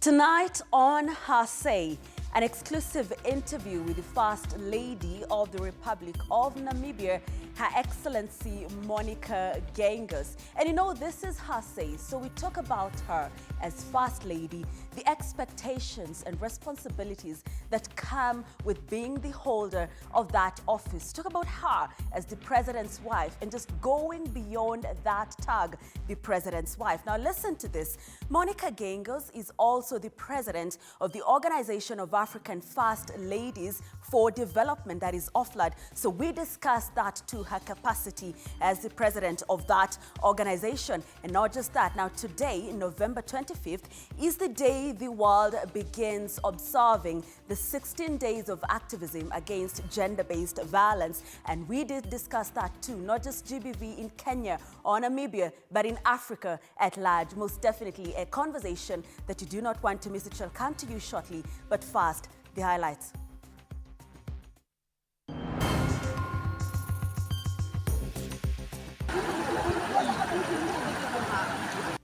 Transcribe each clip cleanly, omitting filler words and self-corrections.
Tonight on Her Say, an exclusive interview with the First Lady of the Republic of Namibia, Her Excellency Monica Gengos. And you know, this is Her Say, so we talk about her as First Lady, the expectations and responsibilities that come with being the holder of that office. Talk about her as the President's wife and just going beyond that tag, the President's wife. Now listen to this. Monica Gengos is also the President of the Organization of African First Ladies for Development, that is OFLAD. So we discussed that to her capacity as the President of that organization. And not just that, now today, November 25th, is the day the world begins observing the 16 days of activism against gender-based violence. And we did discuss that too, not just GBV in Kenya or Namibia, but in Africa at large. Most definitely a conversation that you do not want to miss. It shall come to you shortly, but first, the highlights.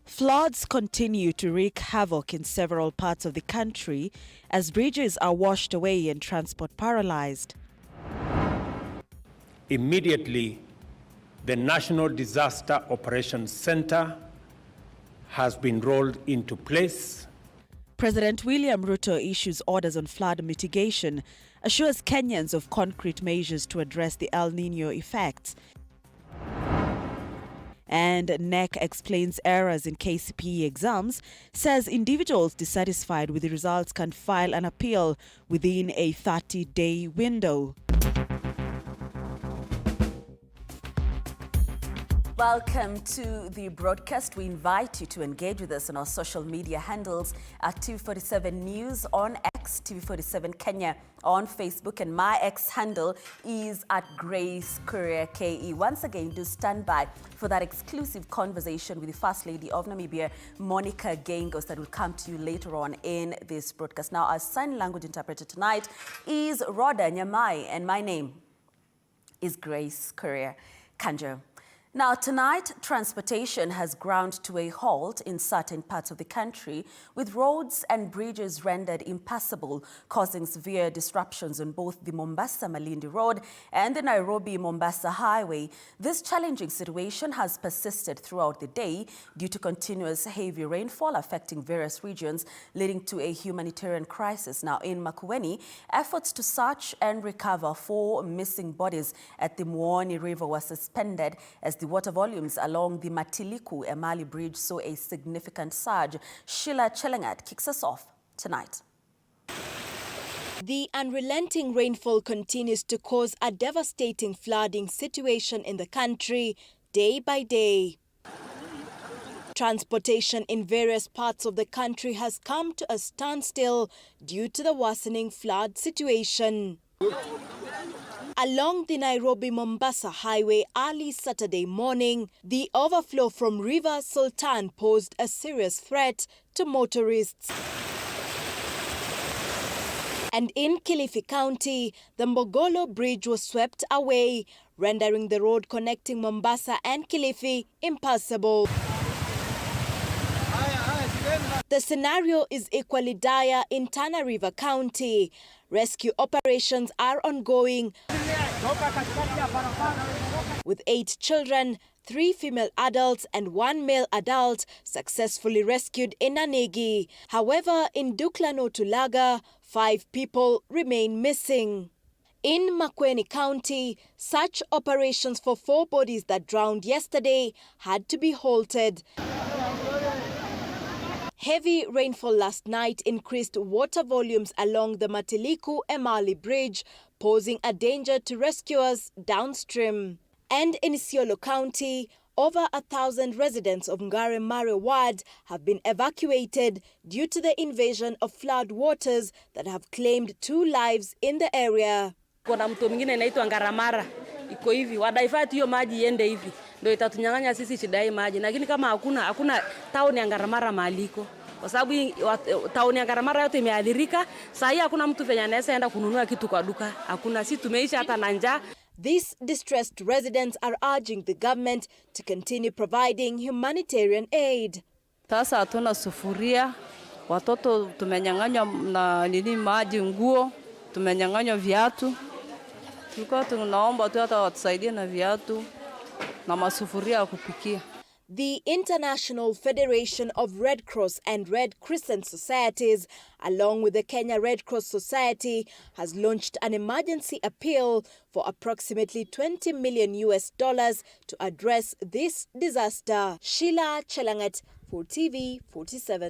Floods continue to wreak havoc in several parts of the country as bridges are washed away and transport paralyzed. Immediately, the National Disaster Operations Center has been rolled into place. President William Ruto issues orders on flood mitigation, assures Kenyans of concrete measures to address the El Niño effects. And NEC explains errors in KCPE exams, says individuals dissatisfied with the results can file an appeal within a 30-day window. Welcome to the broadcast. We invite you to engage with us on our social media handles at TV47 News on X, TV47 Kenya on Facebook, and my X handle is at Grace Courier KE. Once again, do stand by for that exclusive conversation with the First Lady of Namibia, Monica Gengos, that will come to you later on in this broadcast. Now, our sign language interpreter tonight is Rhoda Nyamai, and my name is Grace Courier Kanjo. Now, tonight, transportation has ground to a halt in certain parts of the country, with roads and bridges rendered impassable, causing severe disruptions on both the Mombasa-Malindi Road and the Nairobi-Mombasa Highway. This challenging situation has persisted throughout the day due to continuous heavy rainfall affecting various regions, leading to a humanitarian crisis. Now, in Makueni, efforts to search and recover 4 missing bodies at the Muoni River were suspended as the water volumes along the Matiliku-Emali Bridge saw a significant surge. Sheila Chelengat kicks us off tonight. The unrelenting rainfall continues to cause a devastating flooding situation in the country day by day. Transportation in various parts of the country has come to a standstill due to the worsening flood situation. Along the Nairobi-Mombasa Highway early Saturday morning, the overflow from River Sultan posed a serious threat to motorists. And in Kilifi County, the Mbogolo Bridge was swept away, rendering the road connecting Mombasa and Kilifi impassable. The scenario is equally dire in Tana River County. Rescue operations are ongoing, with 8 children, 3 female adults and 1 male adult successfully rescued in Nanegi. However, in Duklano Tulaga, 5 people remain missing. In Makueni County, search operations for 4 bodies that drowned yesterday had to be halted. Heavy rainfall last night increased water volumes along the Matiliku-Emali Bridge, posing a danger to rescuers downstream. And in Isiolo County, over 1,000 residents of Ngare Mare Ward have been evacuated due to the invasion of flood waters that have claimed 2 lives in the area. Kuna mtu mwingine anaitwa Ngaramara iko hivi, wadaivat hiyo maji iende hivi ndio itatunyang'anya sisi shida hii maji, lakini kama hakuna town ya Ngaramara maliko, kwa sababu town ya Ngaramara yote imeadhirika. Sasa hii hakuna mtu venye anaweza enda kununua kitu kwa duka, hakuna, sisi tumeisha hata na njaa. These distressed residents are urging the government to continue providing humanitarian aid. Sasa hatuna sufuria, Watoto tumenyang'anywa na maji, nguo, tumenyang'anywa viatu. Tulikuwa tunaomba tu hata watusaidie na viatu na masufuria ya kupikia. The International Federation of Red Cross and Red Crescent Societies, along with the Kenya Red Cross Society, has launched an emergency appeal for approximately $20 million to address this disaster. Sheila Chelangat for TV47.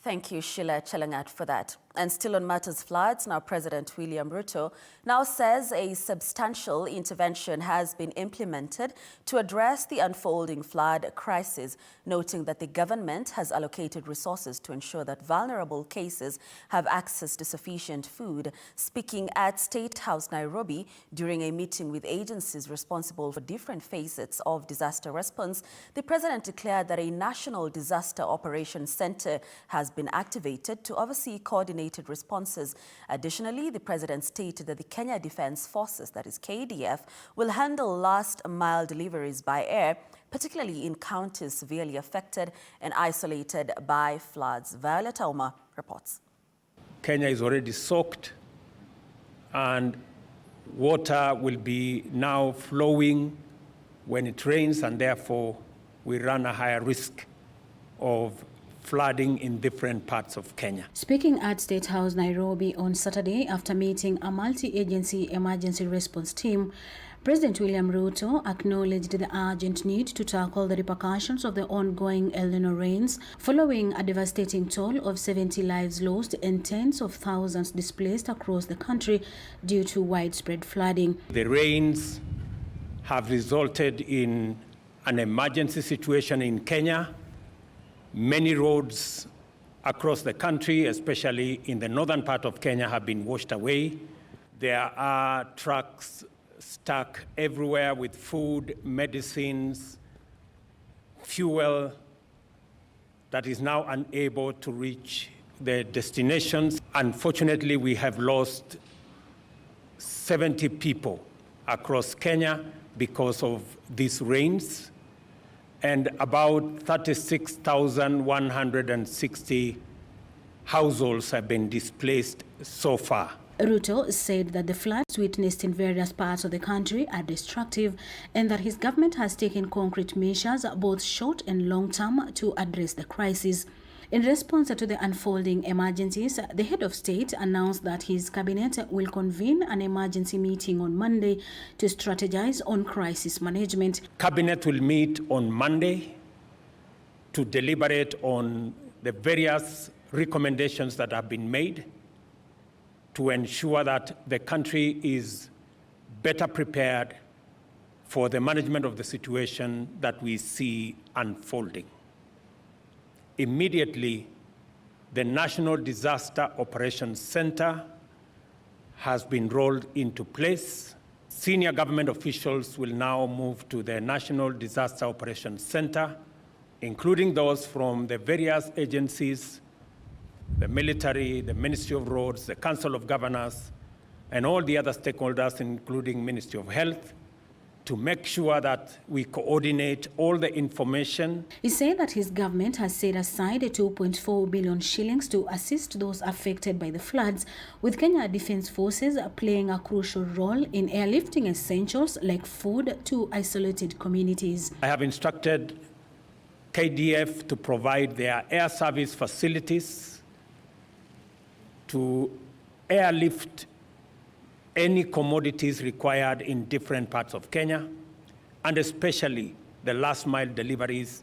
Thank you, Sheila Chelangat, for that. And still on matters floods, now President William Ruto now says a substantial intervention has been implemented to address the unfolding flood crisis, noting that the government has allocated resources to ensure that vulnerable cases have access to sufficient food. Speaking at State House, Nairobi, during a meeting with agencies responsible for different facets of disaster response, the president declared that a national disaster operations center has been activated to oversee coordinated responses. Additionally, the president stated that the Kenya Defence Forces, that is KDF, will handle last-mile deliveries by air, particularly in counties severely affected and isolated by floods. Violet Auma reports. Kenya is already soaked, and water will be now flowing when it rains, and therefore we run a higher risk of flooding in different parts of Kenya. Speaking at State House, Nairobi on Saturday after meeting a multi-agency emergency response team, President William Ruto acknowledged the urgent need to tackle the repercussions of the ongoing El Nino rains following a devastating toll of 70 lives lost and tens of thousands displaced across the country due to widespread flooding. The rains have resulted in an emergency situation in Kenya. Many roads across the country, especially in the northern part of Kenya, have been washed away. There are trucks stuck everywhere with food, medicines, fuel that is now unable to reach their destinations. Unfortunately, we have lost 70 people across Kenya because of these rains, and about 36,160 households have been displaced so far. Ruto said that the floods witnessed in various parts of the country are destructive and that his government has taken concrete measures, both short and long term, to address the crisis. In response to the unfolding emergencies, the head of state announced that his cabinet will convene an emergency meeting on Monday to strategize on crisis management. Cabinet will meet on Monday to deliberate on the various recommendations that have been made to ensure that the country is better prepared for the management of the situation that we see unfolding. Immediately, the National Disaster Operations Center has been rolled into place. Senior government officials will now move to the National Disaster Operations Center, including those from the various agencies, the military, the Ministry of Roads, the Council of Governors, and all the other stakeholders, including Ministry of Health, to make sure that we coordinate all the information. He said that his government has set aside 2.4 billion shillings to assist those affected by the floods, with Kenya Defence Forces playing a crucial role in airlifting essentials like food to isolated communities. I have instructed KDF to provide their air service facilities to airlift any commodities required in different parts of Kenya, and especially the last mile deliveries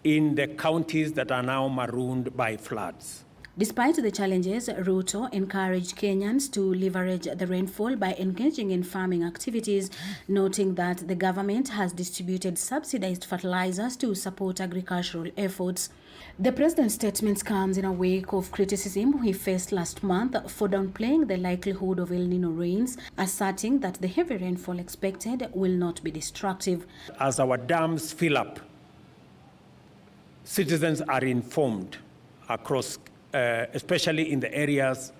in the counties that are now marooned by floods. Despite the challenges, Ruto encouraged Kenyans to leverage the rainfall by engaging in farming activities, noting that the government has distributed subsidized fertilizers to support agricultural efforts. The president's statement comes in a wake of criticism he faced last month for downplaying the likelihood of El Nino rains, asserting that the heavy rainfall expected will not be destructive. As our dams fill up, citizens are informed across, especially in the areas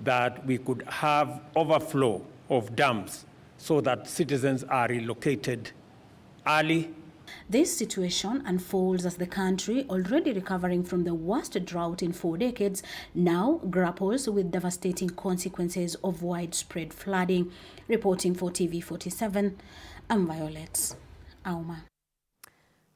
that we could have overflow of dams, so that citizens are relocated early This situation unfolds as the country, already recovering from the worst drought in 4 decades, now grapples with devastating consequences of widespread flooding. Reporting for TV47, I'm Violet Auma.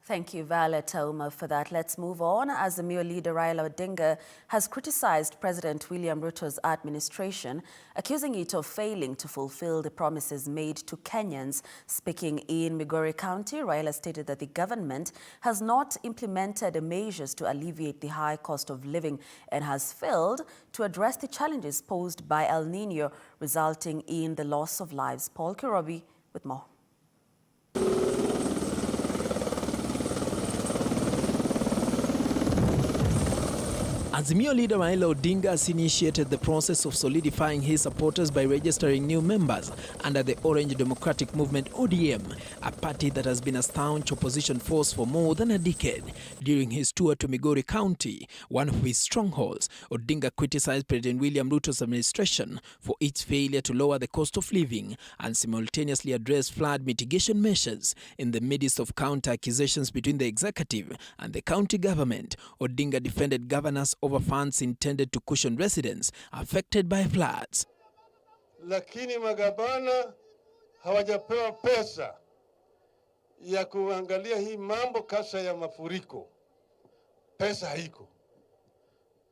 Thank you, Violet Auma, for that. Let's move on. As the Azimio leader Raila Odinga has criticized President William Ruto's administration, accusing it of failing to fulfill the promises made to Kenyans. Speaking in Migori County, Raila stated that the government has not implemented measures to alleviate the high cost of living and has failed to address the challenges posed by El Nino, resulting in the loss of lives. Paul Kirobi with more. Azimio leader Raila Odinga has initiated the process of solidifying his supporters by registering new members under the Orange Democratic Movement ODM, a party that has been a staunch opposition force for more than a decade. During his tour to Migori County, one of his strongholds, Odinga criticized President William Ruto's administration for its failure to lower the cost of living and simultaneously address flood mitigation measures. In the midst of counter-accusations between the executive and the county government, Odinga defended governors over funds intended to cushion residents affected by floods. Lakini magavana hawajapewa pesa ya kuangalia hii mambo kasa ya mafuriko. Pesa haiko.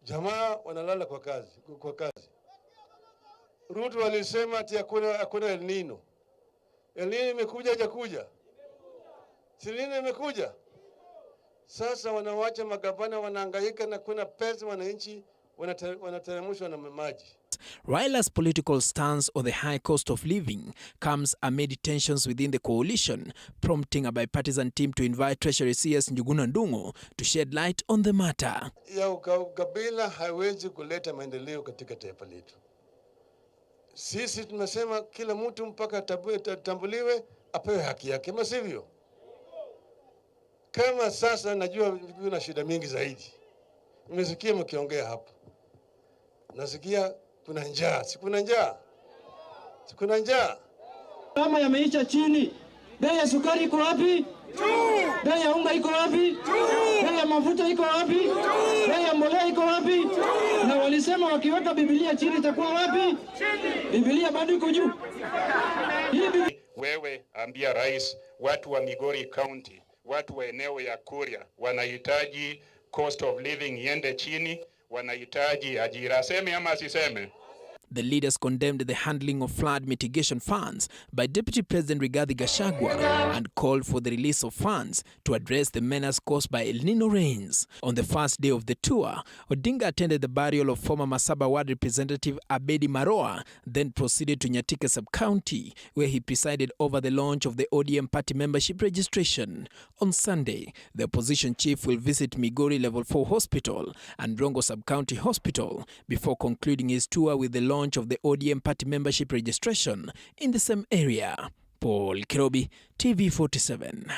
Jamaa wanalala kwa kazi. Ruto alisema ati hakuna El Nino. El Nino imekuja hajakuja. Si El Nino imekuja. Sasa wanawacha magavana wanahangaika na kuna pesa, wananchi wanateremshwa na maji. Raila's political stance on the high cost of living comes amid tensions within the coalition, prompting a bipartisan team to invite Treasury CS Njuguna Ndung'u to shed light on the matter. Ya ukabila haiwezi kuleta maendeleo katika taifa letu. Sisi tunasema kila mtu mpaka tambuliwe apewe haki yake, masivyo. Kama sasa najua kuna shida mingi zaidi. Nimesikia mkiongea hapa. Nasikia kuna njaa. Sikuna njaa. Sikuna njaa. Kama yameisha chini. Bei ya sukari iko wapi? Bei ya unga iko wapi? Bei ya mafuta iko wapi? Bei ya mbolea iko wapi? Na walisema wakiweka Biblia chini itakuwa wapi? Biblia bado iko juu. Wewe ambia rais, watu wa Migori County, watu wa eneo ya Kuria wanahitaji cost of living iende chini, wanahitaji ajira. Seme ama asiseme? The leaders condemned the handling of flood mitigation funds by Deputy President Rigathi Gachagua and called for the release of funds to address the menace caused by El Nino rains. On the first day of the tour, Odinga attended the burial of former Masaba Ward Representative Abedi Maroa, then proceeded to Nyatika Sub-County, where he presided over the launch of the ODM party membership registration. On Sunday, the opposition chief will visit Migori Level 4 Hospital and Rongo Sub-County Hospital before concluding his tour with the launch of the ODM party membership registration in the same area. Paul Kirobi, TV47.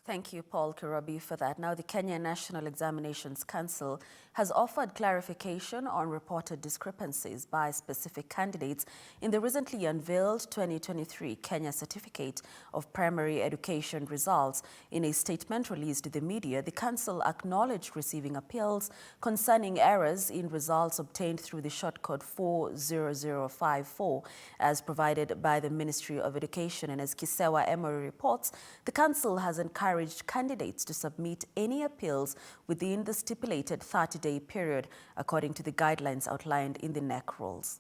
Thank you, Paul Kirobi, for that. Now, the Kenya National Examinations Council has offered clarification on reported discrepancies by specific candidates in the recently unveiled 2023 Kenya Certificate of Primary Education results. In a statement released to the media, the council acknowledged receiving appeals concerning errors in results obtained through the shortcode 40054 as provided by the Ministry of Education. And as Kisewa Emory reports, the council has encouraged candidates to submit any appeals within the stipulated 30-day period, according to the guidelines outlined in the NEC rules.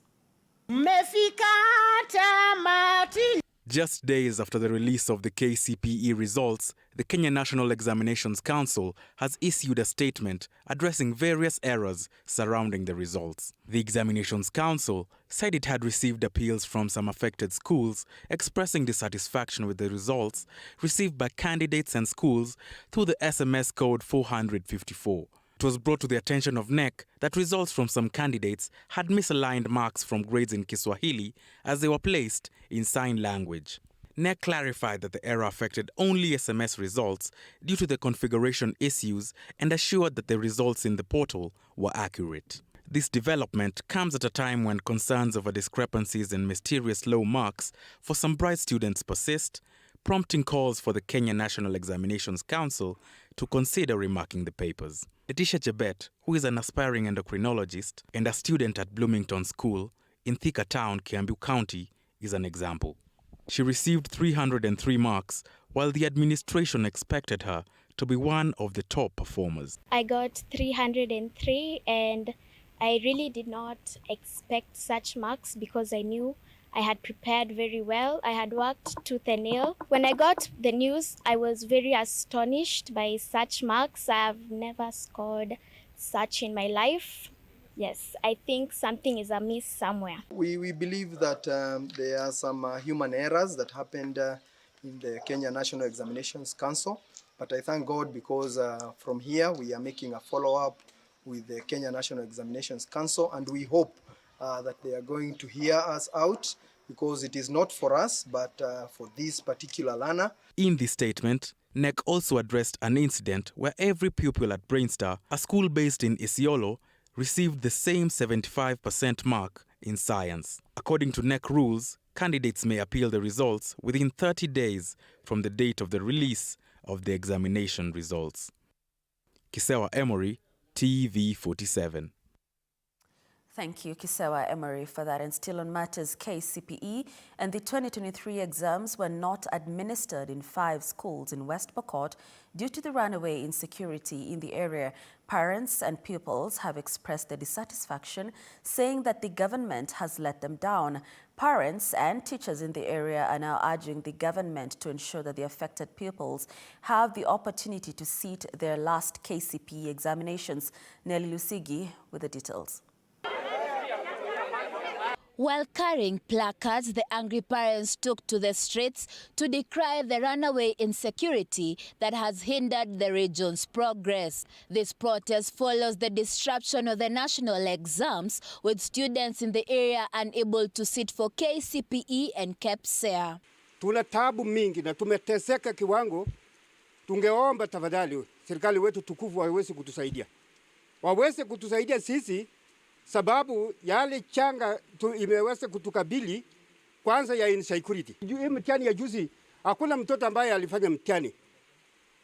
Just days after the release of the KCPE results, the Kenya National Examinations Council has issued a statement addressing various errors surrounding the results. The Examinations Council said it had received appeals from some affected schools expressing dissatisfaction with the results received by candidates and schools through the SMS code 454. It was brought to the attention of NEC that results from some candidates had misaligned marks from grades in Kiswahili as they were placed in sign language. NEC clarified that the error affected only SMS results due to the configuration issues and assured that the results in the portal were accurate. This development comes at a time when concerns over discrepancies and mysterious low marks for some bright students persist, prompting calls for the Kenya National Examinations Council to consider remarking the papers. Letitia Chebet, who is an aspiring endocrinologist and a student at Bloomington School in Thika Town, Kiambu County, is an example. She received 303 marks, while the administration expected her to be one of the top performers. I got 303 and I really did not expect such marks because I knew I had prepared very well. I had worked tooth and nail. When I got the news, I was very astonished by such marks. I have never scored such in my life. Yes, I think something is amiss somewhere. We believe that there are some human errors that happened in the Kenya National Examinations Council. But I thank God because from here we are making a follow-up with the Kenya National Examinations Council, and we hope that they are going to hear us out because it is not for us, but for this particular learner. In this statement, NEC also addressed an incident where every pupil at Brainstar, a school based in Isiolo, received the same 75% mark in science. According to NEC rules, candidates may appeal the results within 30 days from the date of the release of the examination results. Kisewa Emory, TV47. Thank you, Kisewa Emery, for that. And still on matters, KCPE and the 2023 exams were not administered in 5 schools in West Pokot due to the runaway insecurity in the area. Parents and pupils have expressed their dissatisfaction, saying that the government has let them down. Parents and teachers in the area are now urging the government to ensure that the affected pupils have the opportunity to sit their last KCPE examinations. Nelly Lusigi with the details. While carrying placards, the angry parents took to the streets to decry the runaway insecurity that has hindered the region's progress. This protest follows the disruption of the national exams, with students in the area unable to sit for KCPE and KCPE. Tuna tabu mingi na tumeteseka kiwango. Tungeomba tafadhali serikali wetu tukufu waweze kutusaidia. Waweze kutusaidia sisi sababu yale changa imeweza kutukabili kwanza ya insecurity. Hii mtihani ya juzi hakuna mtoto ambaye alifanya mtihani.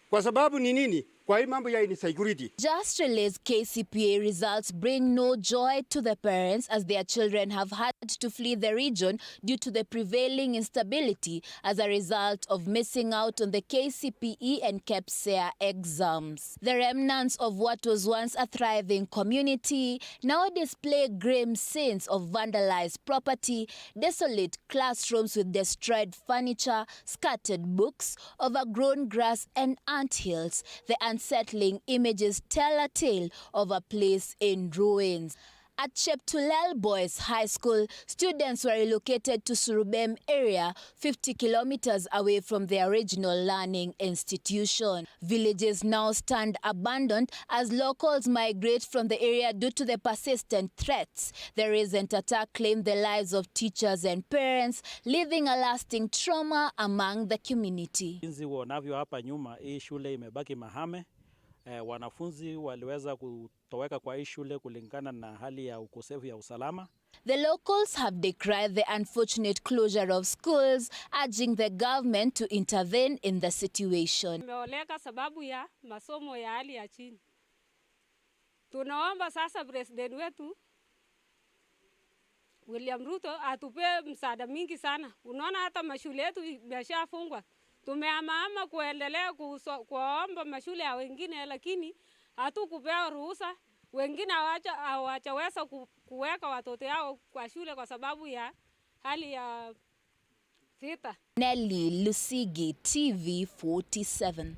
Kwa sababu ni nini? Kwa hii mambo ya insecurity. Just released KCPE results bring no joy to the parents as their children have had to flee the region due to the prevailing instability as a result of missing out on the KCPE and KCPE exams. The remnants of what was once a thriving community now display grim scenes of vandalized property, desolate classrooms with destroyed furniture, scattered books, overgrown grass and anthills. The unsettling images tell a tale of a place in ruins. At Cheptulel Boys High School, students were relocated to Surubem area, 50 kilometers away from their original learning institution. Villages now stand abandoned as locals migrate from the area due to the persistent threats. The recent attack claimed the lives of teachers and parents, leaving a lasting trauma among the community. Hapa nyuma hii shule imebaki mahame. Wanafunzi waliweza kutoweka kwa hii shule kulingana na hali ya ukosefu ya usalama. The locals have decried the unfortunate closure of schools, urging the government to intervene in the situation. Tumeoleka sababu ya masomo ya hali ya chini. Tunaomba sasa president wetu William Ruto atupe msaada mingi sana. Unaona hata mashule yetu yameshafungwa. Tumehamahama kuendelea kuomba mashule ya wengine, lakini hatukupewa ruhusa. Wengine hawajaweza kuweka watoto yao kwa shule kwa sababu ya hali ya vita. Nelly Lusigi, TV47.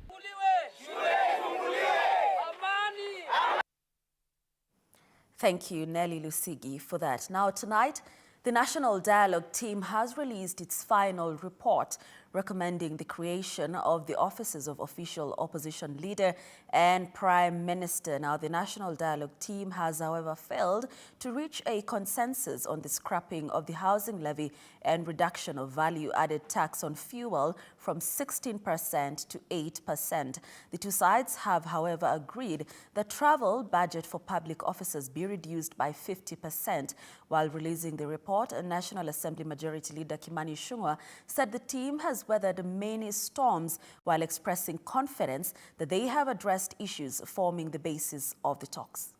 Thank you, Nelly Lusigi, for that. Now tonight, the National Dialogue team has released its final report recommending the creation of the offices of official opposition leader and prime minister. Now, the National Dialogue team has, however, failed to reach a consensus on the scrapping of the housing levy and reduction of value-added tax on fuel from 16% to 8%. The two sides have, however, agreed that travel budget for public officers be reduced by 50%. While releasing the report, National Assembly Majority Leader Kimani Ichung'wah said the team has has weathered many storms while expressing confidence that they have addressed issues forming the basis of the talks.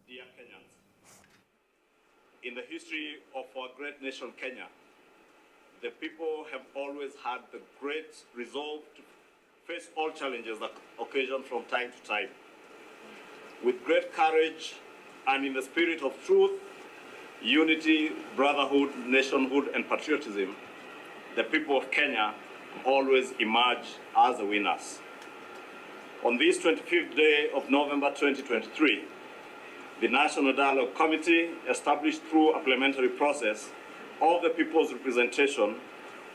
Dear Kenyans, in the history of our great nation, Kenya, the people have always had the great resolve to face all challenges that occasion from time to time. With great courage and in the spirit of truth, unity, brotherhood, nationhood, and patriotism, the people of Kenya always emerge as the winners. On this 25th day of November 2023, the National Dialogue Committee, established through a parliamentary process of the people's representation,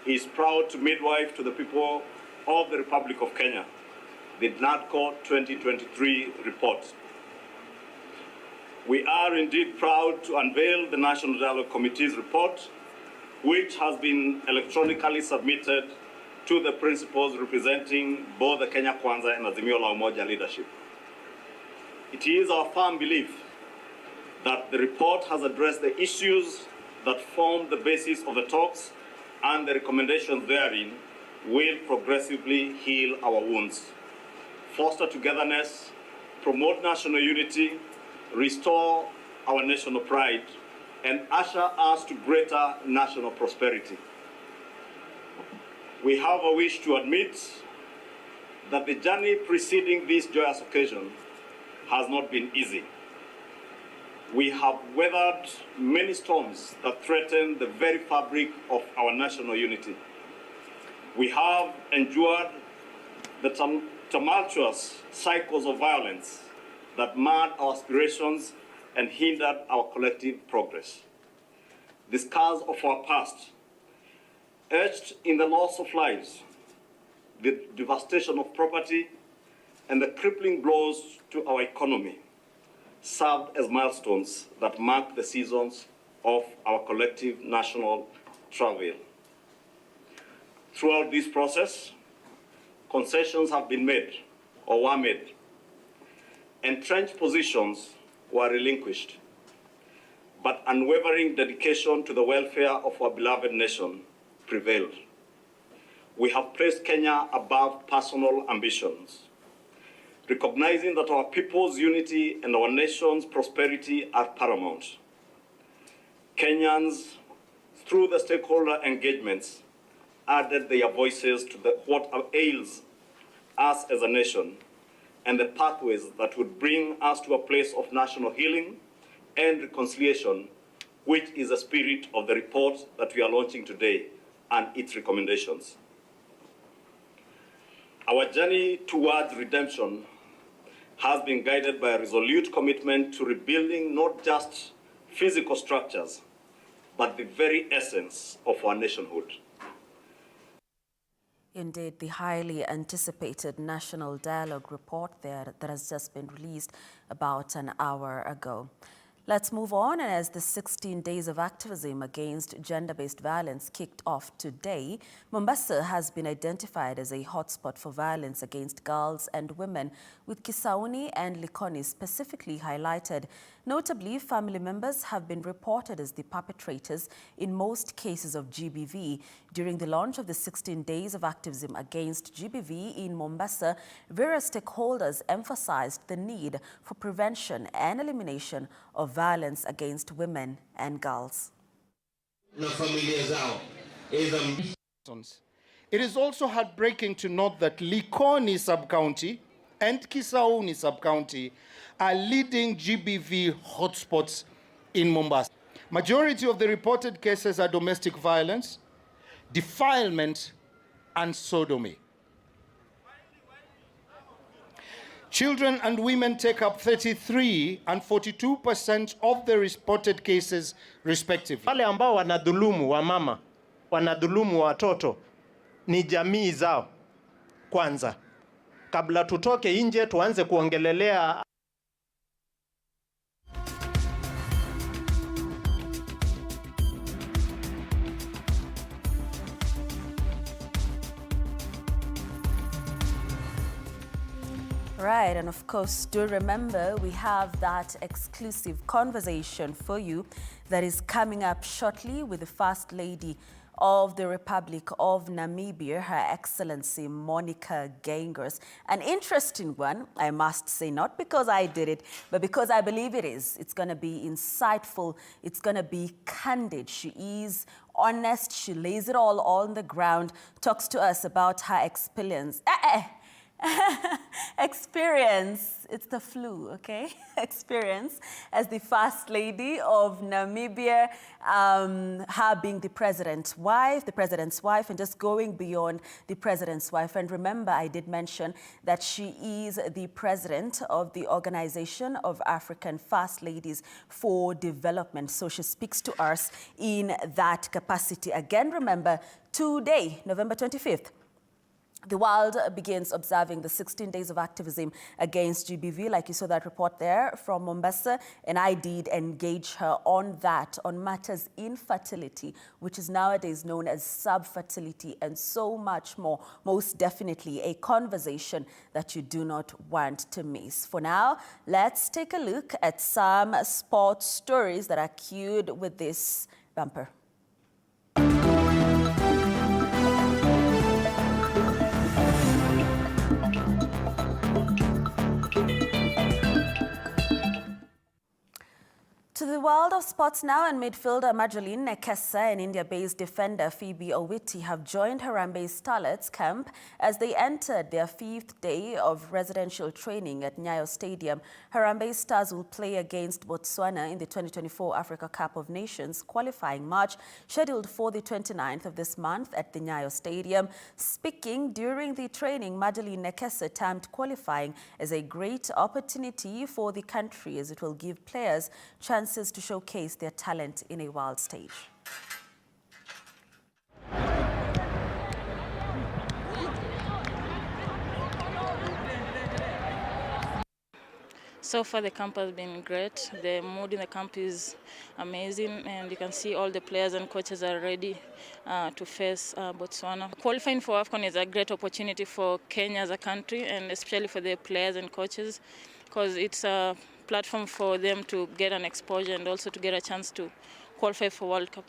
is proud to midwife to the people of the Republic of Kenya the NADCO 2023 report. We are indeed proud to unveil the National Dialogue Committee's report, which has been electronically submitted to the principals representing both the Kenya Kwanza and Azimio la Umoja leadership. It is our firm belief that the report has addressed the issues that form the basis of the talks, and the recommendations therein will progressively heal our wounds, foster togetherness, promote national unity, restore our national pride, and usher us to greater national prosperity. We have a wish to admit that the journey preceding this joyous occasion has not been easy. We have weathered many storms that threaten the very fabric of our national unity. We have endured the tumultuous cycles of violence that marred our aspirations and hindered our collective progress. The scars of our past, etched in the loss of lives, the devastation of property, and the crippling blows to our economy, served as milestones that mark the seasons of our collective national travail. Throughout this process, concessions have been made or were made. Entrenched positions were relinquished, but unwavering dedication to the welfare of our beloved nation prevailed. We have placed Kenya above personal ambitions, recognizing that our people's unity and our nation's prosperity are paramount. Kenyans, through the stakeholder engagements, added their voices to what ails us as a nation and the pathways that would bring us to a place of national healing and reconciliation, which is the spirit of the report that we are launching today and its recommendations. Our journey towards redemption has been guided by a resolute commitment to rebuilding not just physical structures, but the very essence of our nationhood. Indeed, the highly anticipated National Dialogue report there that has just been released about an hour ago. Let's move on, and as the 16 days of activism against gender-based violence kicked off today, Mombasa has been identified as a hotspot for violence against girls and women, with Kisauni and Likoni specifically highlighted. Notably, family members have been reported as the perpetrators in most cases of GBV. During the launch of the 16 days of activism against GBV in Mombasa, various stakeholders emphasized the need for prevention and elimination of violence against women and girls. It is also heartbreaking to note that Likoni sub-county and Kisauni sub-county are leading GBV hotspots in Mombasa. Majority of the reported cases are domestic violence, defilement, and sodomy. Children and women take up 33% and 42% of the reported cases respectively. Wale ambao wanadhulumu wamama, wanadhulumu watoto ni jamii zao kwanza. Kabla tutoke nje tuanze kuongelelea. Right, and of course, do remember we have that exclusive conversation for you that is coming up shortly with the First Lady of the Republic of Namibia, Her Excellency Monica Gengers. An interesting one, I must say, not because I did it, but because I believe it is. It's going to be insightful. It's going to be candid. She is honest. She lays it all on the ground, talks to us about her experience. Experience, it's the flu, okay? Experience as the First Lady of Namibia, her being the president's wife, and just going beyond the president's wife. And remember, I did mention that she is the president of the Organization of African First Ladies for Development. So she speaks to us in that capacity. Again, remember, today, November 25th, the world begins observing the 16 days of activism against GBV, like you saw that report there from Mombasa, and I did engage her on that, on matters infertility, which is nowadays known as subfertility, and so much more. Most definitely a conversation that you do not want to miss. For now, let's take a look at some sports stories that are cued with this bumper. To the world of sports now, and midfielder Madeline Nekesa and India-based defender Phoebe Owiti have joined Harambee Starlets camp as they entered their 5th day of residential training at Nyayo Stadium. Harambee Stars will play against Botswana in the 2024 Africa Cup of Nations qualifying match scheduled for the 29th of this month at the Nyayo Stadium. Speaking during the training, Madeline Nekesa termed qualifying as a great opportunity for the country as it will give players chances to showcase their talent in a world stage. So far the camp has been great. The mood in the camp is amazing, and you can see all the players and coaches are ready to face Botswana. Qualifying for AFCON is a great opportunity for Kenya as a country, and especially for the players and coaches, because it's a platform for them to get an exposure and also to get a chance to qualify for World Cup.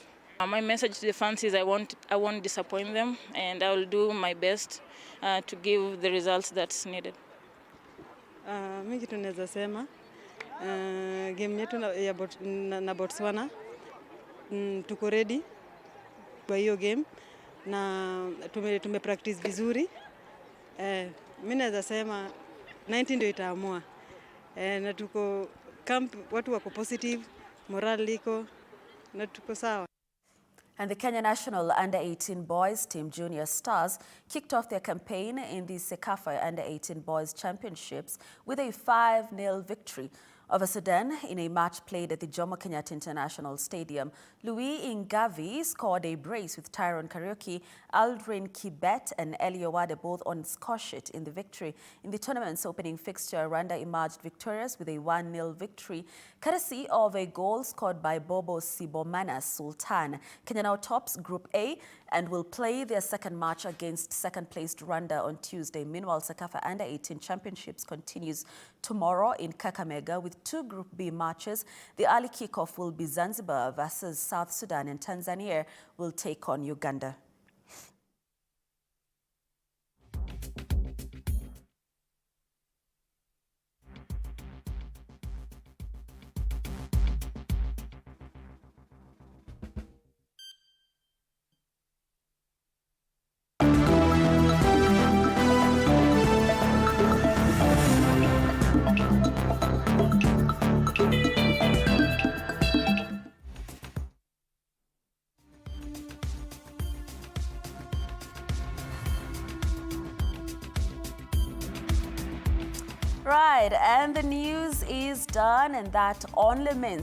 My message to the fans is I won't disappoint them, and I will do my best to give the results that's needed. Mimi kitu naweza sema game yetu na Botswana tuko ready kwa hiyo game na tume practice vizuri. Mimi naweza sema 19 ndio itaamua. Na tuko camp, watu wako positive, morale liko na tuko sawa. And the Kenya National Under-18 Boys Team Junior Stars kicked off their campaign in the Sekafa Under-18 Boys Championships with a 5-0 victory over Sudan in a match played at the Jomo Kenyatta International Stadium. Louis Ngavi scored a brace with Tyrone Kariuki, Aldrin Kibet and Elio Wade both on score sheet in the victory. In the tournament's opening fixture, Rwanda emerged victorious with a 1-0 victory, courtesy of a goal scored by Bobo Sibomana Sultan. Kenya now tops Group A and will play their second match against second-placed Rwanda on Tuesday. Meanwhile, Sekafa Under-18 Championships continues tomorrow in Kakamega with 2 Group B matches. The early kickoff will be Zanzibar versus South Sudan, and Tanzania will take on Uganda. Right, and the news is done, and that only means